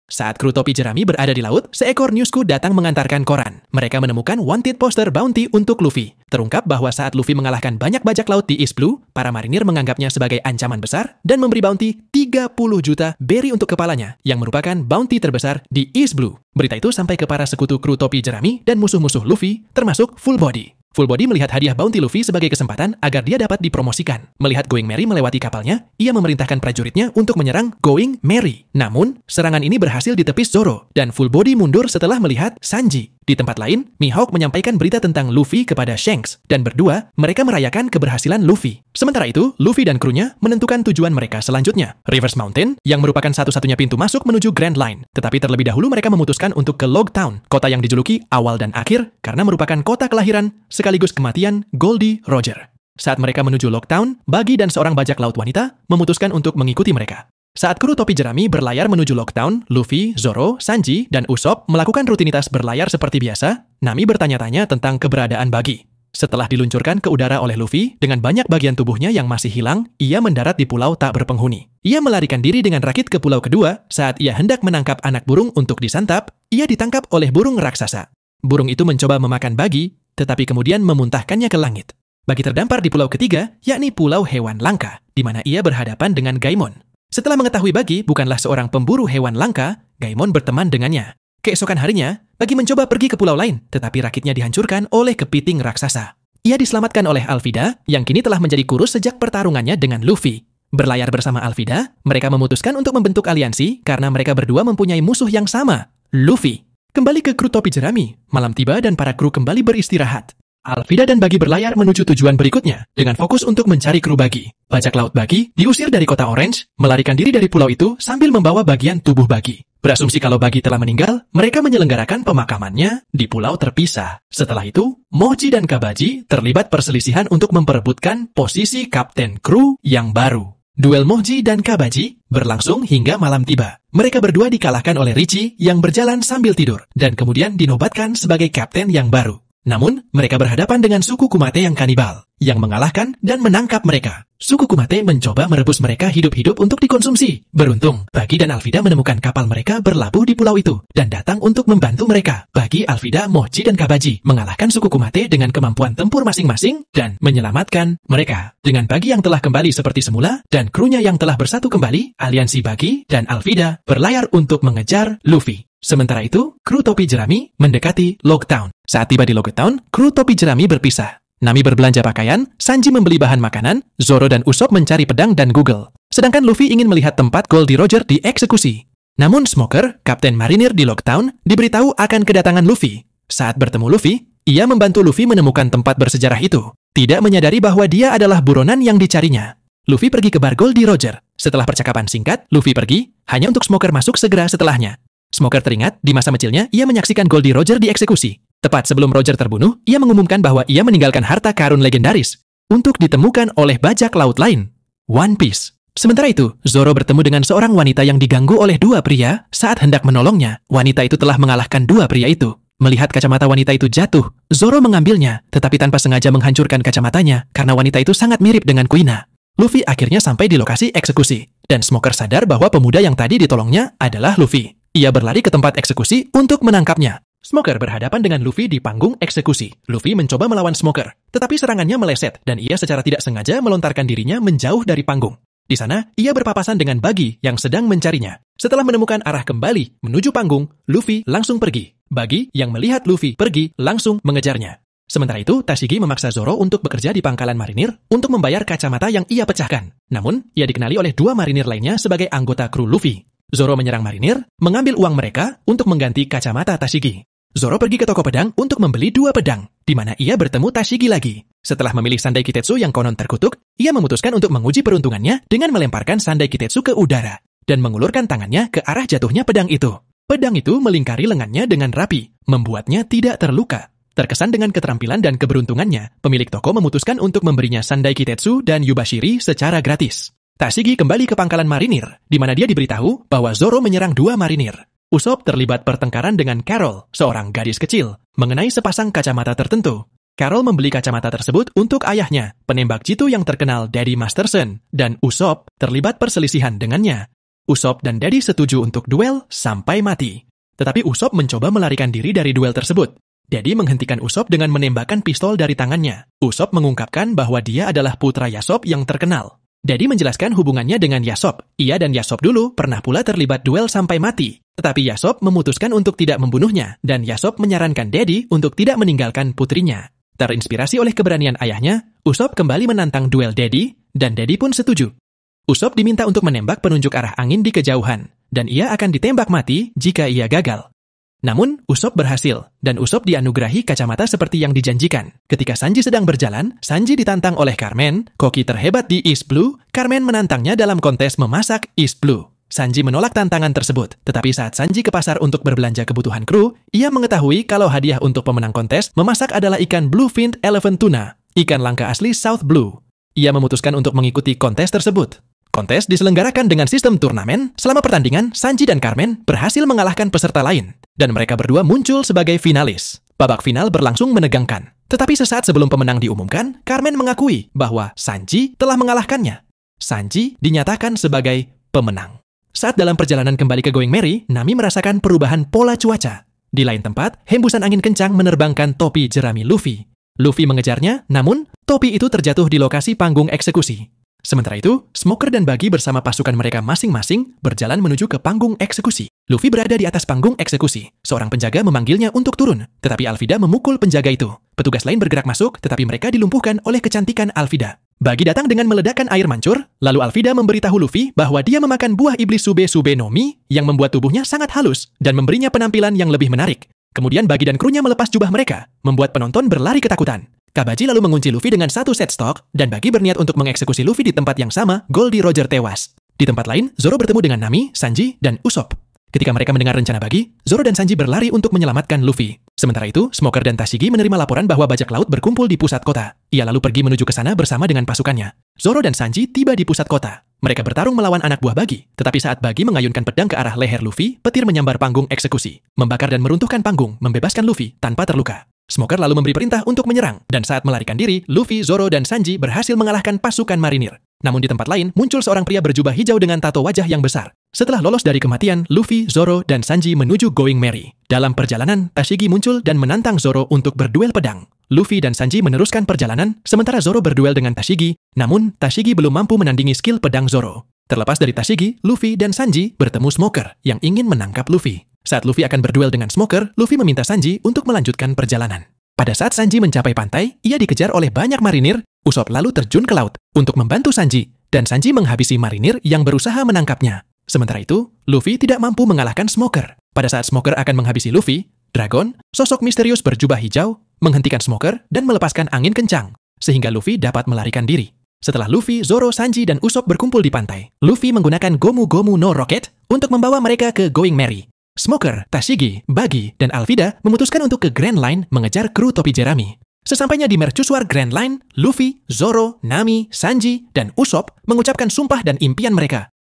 Saat kru topi jerami berada di laut, seekor newsku datang mengantarkan koran. Mereka menemukan wanted poster bounty untuk Luffy. Terungkap bahwa saat Luffy mengalahkan banyak bajak laut di East Blue, para marinir menganggapnya sebagai ancaman besar dan memberi bounty 30 juta berry untuk kepalanya, yang merupakan bounty terbesar di East Blue. Berita itu sampai ke para sekutu kru topi jerami dan musuh-musuh Luffy, termasuk Full Body. Full Body melihat hadiah bounty Luffy sebagai kesempatan agar dia dapat dipromosikan. Melihat Going Merry melewati kapalnya, ia memerintahkan prajuritnya untuk menyerang Going Merry. Namun, serangan ini berhasil ditepis Zoro, dan Full Body mundur setelah melihat Sanji. Di tempat lain, Mihawk menyampaikan berita tentang Luffy kepada Shanks, dan berdua, mereka merayakan keberhasilan Luffy. Sementara itu, Luffy dan krunya menentukan tujuan mereka selanjutnya. Rivers Mountain, yang merupakan satu-satunya pintu masuk menuju Grand Line. Tetapi terlebih dahulu mereka memutuskan untuk ke Log Town, kota yang dijuluki awal dan akhir, karena merupakan kota kelahiran sekaligus kematian Goldie Roger. Saat mereka menuju Log Town, Buggy dan seorang bajak laut wanita memutuskan untuk mengikuti mereka. Saat kru topi jerami berlayar menuju Log Town, Luffy, Zoro, Sanji, dan Usopp melakukan rutinitas berlayar seperti biasa. Nami bertanya-tanya tentang keberadaan Buggy. Setelah diluncurkan ke udara oleh Luffy, dengan banyak bagian tubuhnya yang masih hilang, ia mendarat di pulau tak berpenghuni. Ia melarikan diri dengan rakit ke pulau kedua. Saat ia hendak menangkap anak burung untuk disantap, ia ditangkap oleh burung raksasa. Burung itu mencoba memakan Buggy, tetapi kemudian memuntahkannya ke langit. Buggy terdampar di pulau ketiga, yakni Pulau Hewan Langka, di mana ia berhadapan dengan Gaimon. Setelah mengetahui Buggy bukanlah seorang pemburu hewan langka, Gaimon berteman dengannya. Keesokan harinya, Buggy mencoba pergi ke pulau lain, tetapi rakitnya dihancurkan oleh kepiting raksasa. Ia diselamatkan oleh Alvida, yang kini telah menjadi kurus sejak pertarungannya dengan Luffy. Berlayar bersama Alvida, mereka memutuskan untuk membentuk aliansi karena mereka berdua mempunyai musuh yang sama, Luffy. Kembali ke kru topi jerami, malam tiba dan para kru kembali beristirahat. Alvida dan Buggy berlayar menuju tujuan berikutnya, dengan fokus untuk mencari kru Buggy. Bajak laut Buggy diusir dari kota Orange, melarikan diri dari pulau itu sambil membawa bagian tubuh Buggy. Berasumsi kalau Buggy telah meninggal, mereka menyelenggarakan pemakamannya di pulau terpisah. Setelah itu, Moji dan Kabaji terlibat perselisihan untuk memperebutkan posisi kapten kru yang baru. Duel Moji dan Kabaji berlangsung hingga malam tiba. Mereka berdua dikalahkan oleh Richie yang berjalan sambil tidur, dan kemudian dinobatkan sebagai kapten yang baru. Namun, mereka berhadapan dengan suku Kumate yang kanibal, yang mengalahkan dan menangkap mereka. Suku Kumate mencoba merebus mereka hidup-hidup untuk dikonsumsi. Beruntung, Buggy dan Alvida menemukan kapal mereka berlabuh di pulau itu, dan datang untuk membantu mereka. Buggy, Alvida, Moji, dan Kabaji mengalahkan suku Kumate dengan kemampuan tempur masing-masing dan menyelamatkan mereka. Dengan Buggy yang telah kembali seperti semula, dan krunya yang telah bersatu kembali, aliansi Buggy dan Alvida berlayar untuk mengejar Luffy. Sementara itu, kru topi jerami mendekati Log Town. Saat tiba di Log Town, kru topi jerami berpisah. Nami berbelanja pakaian, Sanji membeli bahan makanan, Zoro dan Usopp mencari pedang dan Google. Sedangkan Luffy ingin melihat tempat Goldie Roger dieksekusi. Namun Smoker, kapten marinir di Log Town, diberitahu akan kedatangan Luffy. Saat bertemu Luffy, ia membantu Luffy menemukan tempat bersejarah itu, tidak menyadari bahwa dia adalah buronan yang dicarinya. Luffy pergi ke bar Goldie Roger. Setelah percakapan singkat, Luffy pergi, hanya untuk Smoker masuk segera setelahnya. Smoker teringat, di masa kecilnya, ia menyaksikan Goldie Roger dieksekusi. Tepat sebelum Roger terbunuh, ia mengumumkan bahwa ia meninggalkan harta karun legendaris untuk ditemukan oleh bajak laut lain, One Piece. Sementara itu, Zoro bertemu dengan seorang wanita yang diganggu oleh dua pria saat hendak menolongnya. Wanita itu telah mengalahkan dua pria itu. Melihat kacamata wanita itu jatuh, Zoro mengambilnya, tetapi tanpa sengaja menghancurkan kacamatanya karena wanita itu sangat mirip dengan Kuina. Luffy akhirnya sampai di lokasi eksekusi, dan Smoker sadar bahwa pemuda yang tadi ditolongnya adalah Luffy. Ia berlari ke tempat eksekusi untuk menangkapnya. Smoker berhadapan dengan Luffy di panggung eksekusi. Luffy mencoba melawan Smoker, tetapi serangannya meleset dan ia secara tidak sengaja melontarkan dirinya menjauh dari panggung. Di sana, ia berpapasan dengan Buggy yang sedang mencarinya. Setelah menemukan arah kembali menuju panggung, Luffy langsung pergi. Buggy yang melihat Luffy pergi langsung mengejarnya. Sementara itu, Tashigi memaksa Zoro untuk bekerja di pangkalan marinir untuk membayar kacamata yang ia pecahkan. Namun, ia dikenali oleh dua marinir lainnya sebagai anggota kru Luffy. Zoro menyerang marinir, mengambil uang mereka untuk mengganti kacamata Tashigi. Zoro pergi ke toko pedang untuk membeli dua pedang, di mana ia bertemu Tashigi lagi. Setelah memilih Sandai Kitetsu yang konon terkutuk, ia memutuskan untuk menguji peruntungannya dengan melemparkan Sandai Kitetsu ke udara dan mengulurkan tangannya ke arah jatuhnya pedang itu. Pedang itu melingkari lengannya dengan rapi, membuatnya tidak terluka. Terkesan dengan keterampilan dan keberuntungannya, pemilik toko memutuskan untuk memberinya Sandai Kitetsu dan Yubashiri secara gratis. Tashigi kembali ke pangkalan marinir, di mana dia diberitahu bahwa Zoro menyerang dua marinir. Usopp terlibat pertengkaran dengan Carol, seorang gadis kecil, mengenai sepasang kacamata tertentu. Carol membeli kacamata tersebut untuk ayahnya, penembak jitu yang terkenal Daddy Masterson, dan Usopp terlibat perselisihan dengannya. Usopp dan Daddy setuju untuk duel sampai mati. Tetapi Usopp mencoba melarikan diri dari duel tersebut. Daddy menghentikan Usopp dengan menembakkan pistol dari tangannya. Usopp mengungkapkan bahwa dia adalah putra Yasop yang terkenal. Daddy menjelaskan hubungannya dengan Yasop. Ia dan Yasop dulu pernah pula terlibat duel sampai mati. Tetapi Yasop memutuskan untuk tidak membunuhnya, dan Yasop menyarankan Daddy untuk tidak meninggalkan putrinya. Terinspirasi oleh keberanian ayahnya, Usopp kembali menantang duel Daddy, dan Daddy pun setuju. Usopp diminta untuk menembak penunjuk arah angin di kejauhan, dan ia akan ditembak mati jika ia gagal. Namun, Usopp berhasil, dan Usopp dianugerahi kacamata seperti yang dijanjikan. Ketika Sanji sedang berjalan, Sanji ditantang oleh Carmen, koki terhebat di East Blue. Carmen menantangnya dalam kontes memasak East Blue. Sanji menolak tantangan tersebut, tetapi saat Sanji ke pasar untuk berbelanja kebutuhan kru, ia mengetahui kalau hadiah untuk pemenang kontes memasak adalah ikan Bluefin Elephant Tuna, ikan langka asli South Blue. Ia memutuskan untuk mengikuti kontes tersebut. Kontes diselenggarakan dengan sistem turnamen. Selama pertandingan, Sanji dan Carmen berhasil mengalahkan peserta lain, dan mereka berdua muncul sebagai finalis. Babak final berlangsung menegangkan. Tetapi sesaat sebelum pemenang diumumkan, Carmen mengakui bahwa Sanji telah mengalahkannya. Sanji dinyatakan sebagai pemenang. Saat dalam perjalanan kembali ke Going Merry, Nami merasakan perubahan pola cuaca. Di lain tempat, hembusan angin kencang menerbangkan topi jerami Luffy. Luffy mengejarnya, namun topi itu terjatuh di lokasi panggung eksekusi. Sementara itu, Smoker dan Buggy bersama pasukan mereka masing-masing berjalan menuju ke panggung eksekusi. Luffy berada di atas panggung eksekusi. Seorang penjaga memanggilnya untuk turun, tetapi Alvida memukul penjaga itu. Petugas lain bergerak masuk, tetapi mereka dilumpuhkan oleh kecantikan Alvida. Buggy datang dengan meledakkan air mancur, lalu Alvida memberitahu Luffy bahwa dia memakan buah iblis Sube no Mi yang membuat tubuhnya sangat halus dan memberinya penampilan yang lebih menarik. Kemudian Buggy dan krunya melepas jubah mereka, membuat penonton berlari ketakutan. Kabaji lalu mengunci Luffy dengan satu set stok, dan Buggy berniat untuk mengeksekusi Luffy di tempat yang sama. Goldie Roger tewas. Di tempat lain, Zoro bertemu dengan Nami, Sanji, dan Usopp. Ketika mereka mendengar rencana Buggy, Zoro dan Sanji berlari untuk menyelamatkan Luffy. Sementara itu, Smoker dan Tashigi menerima laporan bahwa bajak laut berkumpul di pusat kota. Ia lalu pergi menuju ke sana bersama dengan pasukannya. Zoro dan Sanji tiba di pusat kota. Mereka bertarung melawan anak buah Buggy, tetapi saat Buggy mengayunkan pedang ke arah leher Luffy, petir menyambar panggung eksekusi, membakar dan meruntuhkan panggung, membebaskan Luffy tanpa terluka. Smoker lalu memberi perintah untuk menyerang, dan saat melarikan diri, Luffy, Zoro, dan Sanji berhasil mengalahkan pasukan marinir. Namun di tempat lain, muncul seorang pria berjubah hijau dengan tato wajah yang besar. Setelah lolos dari kematian, Luffy, Zoro, dan Sanji menuju Going Merry. Dalam perjalanan, Tashigi muncul dan menantang Zoro untuk berduel pedang. Luffy dan Sanji meneruskan perjalanan, sementara Zoro berduel dengan Tashigi, namun Tashigi belum mampu menandingi skill pedang Zoro. Terlepas dari Tashigi, Luffy dan Sanji bertemu Smoker yang ingin menangkap Luffy. Saat Luffy akan berduel dengan Smoker, Luffy meminta Sanji untuk melanjutkan perjalanan. Pada saat Sanji mencapai pantai, ia dikejar oleh banyak marinir. Usopp lalu terjun ke laut untuk membantu Sanji, dan Sanji menghabisi marinir yang berusaha menangkapnya. Sementara itu, Luffy tidak mampu mengalahkan Smoker. Pada saat Smoker akan menghabisi Luffy, Dragon, sosok misterius berjubah hijau, menghentikan Smoker dan melepaskan angin kencang, sehingga Luffy dapat melarikan diri. Setelah Luffy, Zoro, Sanji, dan Usopp berkumpul di pantai, Luffy menggunakan Gomu Gomu no Rocket untuk membawa mereka ke Going Merry. Smoker, Tashigi, Buggy, dan Alvida memutuskan untuk ke Grand Line mengejar kru topi jerami. Sesampainya di mercusuar Grand Line, Luffy, Zoro, Nami, Sanji, dan Usopp mengucapkan sumpah dan impian mereka.